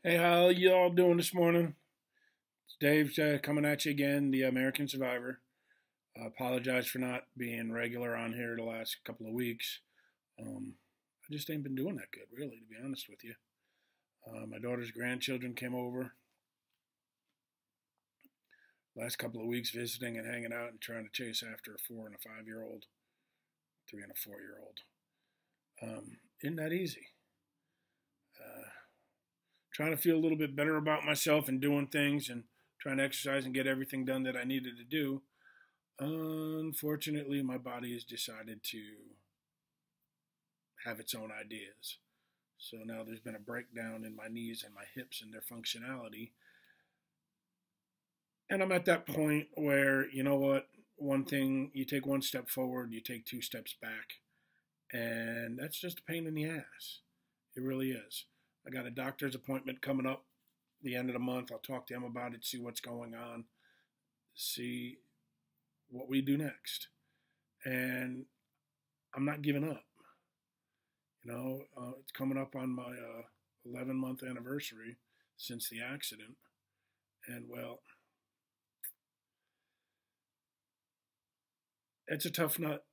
Hey, how you all doing this morning? It's Dave coming at you again, the American Survivor. I apologize for not being regular on here the last couple of weeks. I just ain't been doing that good, really, to be honest with you. My daughter's grandchildren came over last couple of weeks visiting and hanging out and trying to chase after a 4 and a 5 year old, 3 and a 4 year old. Isn't that easy? Uh, Trying to feel a little bit better about myself and doing things and trying to exercise and get everything done that I needed to do. Unfortunately, my body has decided to have its own ideas. So now there's been a breakdown in my knees and my hips and their functionality. And I'm at that point where, you know what? One thing, you take one step forward, you take two steps back. And that's just a pain in the ass. It really is. I got a doctor's appointment coming up the end of the month. I'll talk to him about it, see what's going on, see what we do next. And I'm not giving up. It's coming up on my 11-month anniversary since the accident. And well, it's a tough nut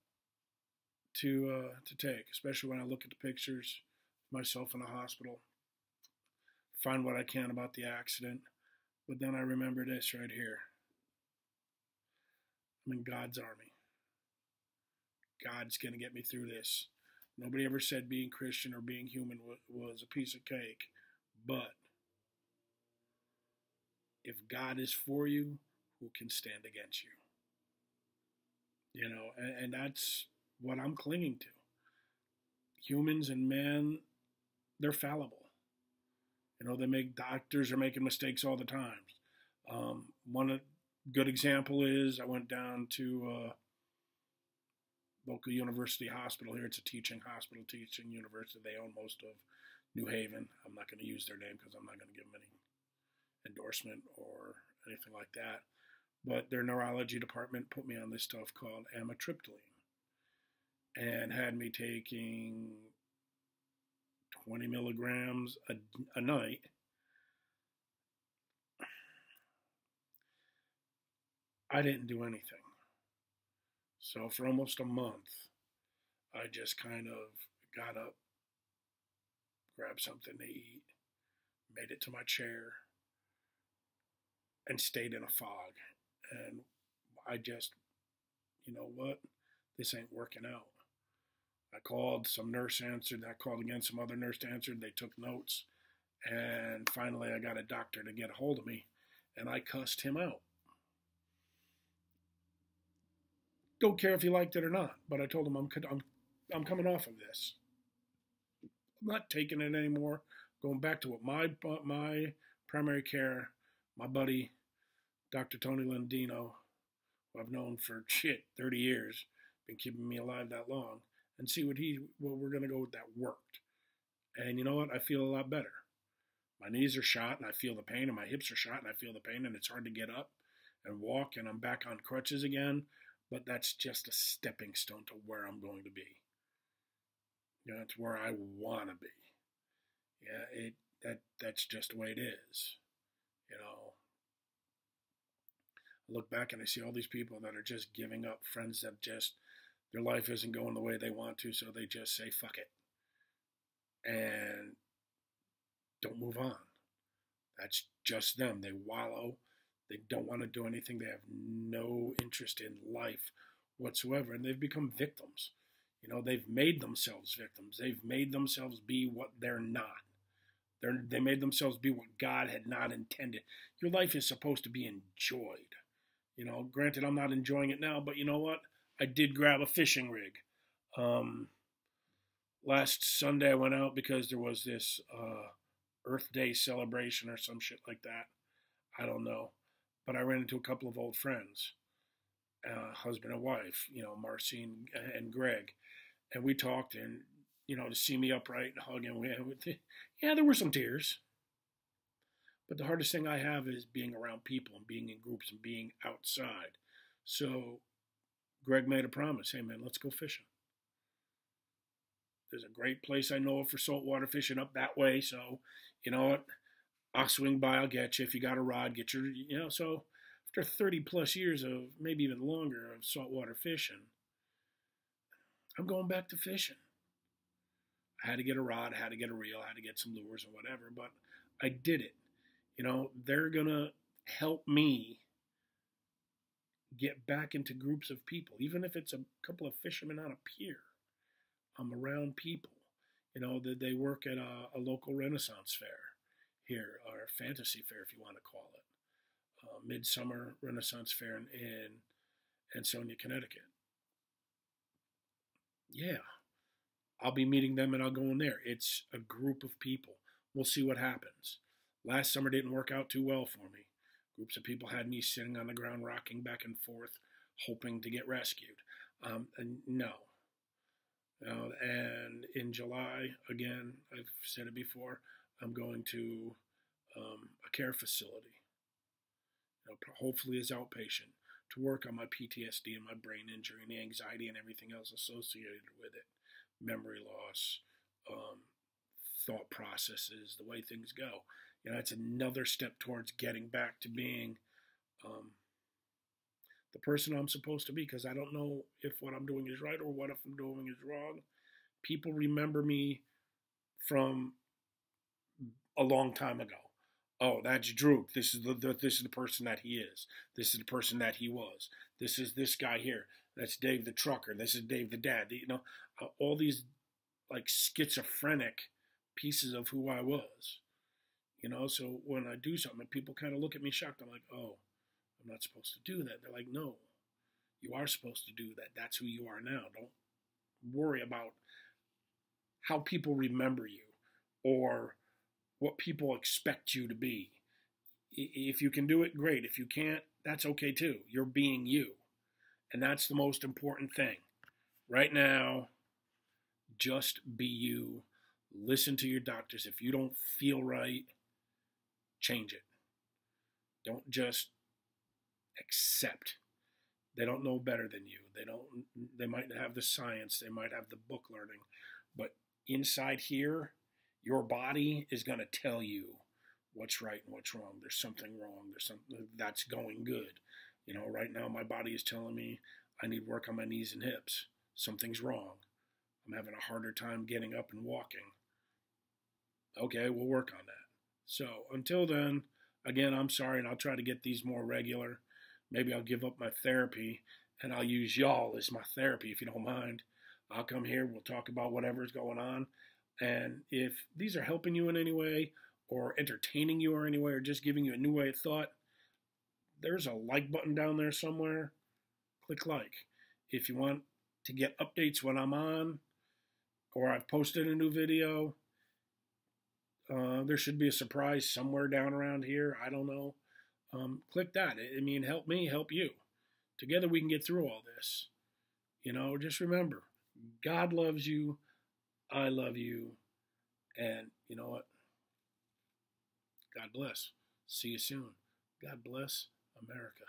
to take, especially when I look at the pictures of myself in the hospital, find what I can about the accident. But then I remember this right here. I'm in God's army. God's going to get me through this. Nobody ever said being Christian or being human was a piece of cake. But if God is for you, who can stand against you? And that's what I'm clinging to. Humans and men, they're fallible. Doctors are making mistakes all the time. One good example is I went down to local university hospital here. It's a teaching hospital, teaching university. They own most of New Haven. I'm not going to use their name because I'm not going to give them any endorsement or anything like that. But their neurology department put me on this stuff called amitriptyline and had me taking 20 milligrams a night. I didn't do anything. So for almost a month, I just kind of got up, grabbed something to eat, made it to my chair, and stayed in a fog. And I just, you know what? This ain't working out. I called, some nurse answered, I called again, some other nurse answered, they took notes, and finally I got a doctor to get a hold of me, and I cussed him out. Don't care if he liked it or not, but I told him I'm coming off of this. I'm not taking it anymore. Going back to what my primary care, my buddy, Dr. Tony Landino, who I've known for 30 years, been keeping me alive that long, and see what we're gonna go with that worked. And you know what? I feel a lot better. My knees are shot and I feel the pain, and my hips are shot and I feel the pain, and it's hard to get up and walk, and I'm back on crutches again. But that's just a stepping stone to where I'm going to be. It's where I want to be. That's just the way it is. I look back and I see all these people that are just giving up, friends that just their life isn't going the way they want to, so they just say fuck it and don't move on. That's just them. They wallow. They don't want to do anything. They have no interest in life whatsoever, and they've become victims. They've made themselves victims. They've made themselves be what they're not. They made themselves be what God had not intended. Your life is supposed to be enjoyed. Granted, I'm not enjoying it now, but you know what? I did grab a fishing rig. Last Sunday I went out because there was this Earth Day celebration or some shit like that. I don't know. But I ran into a couple of old friends, husband and wife, Marcy and Greg. And we talked, and, to see me upright and hugging, there were some tears. But the hardest thing I have is being around people and being in groups and being outside. So Greg made a promise. Hey, man, let's go fishing. There's a great place I know of for saltwater fishing up that way. So, you know what? I'll swing by, I'll get you. If you got a rod, get your, so after 30 plus years of, maybe even longer, of saltwater fishing, I'm going back to fishing. I had to get a rod, I had to get a reel, I had to get some lures or whatever, but I did it. They're going to help me get back into groups of people, even if it's a couple of fishermen on a pier. I'm around people. That they work at a local Renaissance fair here, or fantasy fair, if you want to call it. Midsummer Renaissance Fair in Ansonia, Connecticut. Yeah, I'll be meeting them and I'll go in there. It's a group of people. We'll see what happens. Last summer didn't work out too well for me. Groups of people had me sitting on the ground, rocking back and forth, hoping to get rescued. And no. And in July, again, I've said it before, I'm going to a care facility, hopefully as outpatient, to work on my PTSD and my brain injury and the anxiety and everything else associated with it, memory loss, thought processes, the way things go. It's another step towards getting back to being the person I'm supposed to be, because I don't know if what I'm doing is right or what if I'm doing is wrong. People remember me from a long time ago. Oh, that's Drew. This is the person that he is. This is the person that he was. This is this guy here. That's Dave the trucker. This is Dave the dad. All these like schizophrenic pieces of who I was. So when I do something and people kind of look at me shocked, I'm like, oh, I'm not supposed to do that. They're like, no, you are supposed to do that. That's who you are now. Don't worry about how people remember you or what people expect you to be. If you can do it, great. If you can't, that's okay too. You're being you. And that's the most important thing. Right now, just be you. Listen to your doctors. If you don't feel right, change it. Don't just accept. They don't know better than you. They might have the science, they might have the book learning, but inside here, your body is going to tell you what's right and what's wrong. There's something wrong. There's something that's going good. Right now my body is telling me I need work on my knees and hips. Something's wrong. I'm having a harder time getting up and walking. Okay, we'll work on that. So until then, again, I'm sorry, and I'll try to get these more regular. Maybe I'll give up my therapy and I'll use y'all as my therapy, if you don't mind. I'll come here, we'll talk about whatever's going on. And if these are helping you in any way or entertaining you in any way or just giving you a new way of thought, there's a like button down there somewhere. Click like. If you want to get updates when I'm on or I've posted a new video, there should be a surprise somewhere down around here. I don't know. Click that. Help me, help you. Together we can get through all this. Just remember, God loves you. I love you. And you know what? God bless. See you soon. God bless America.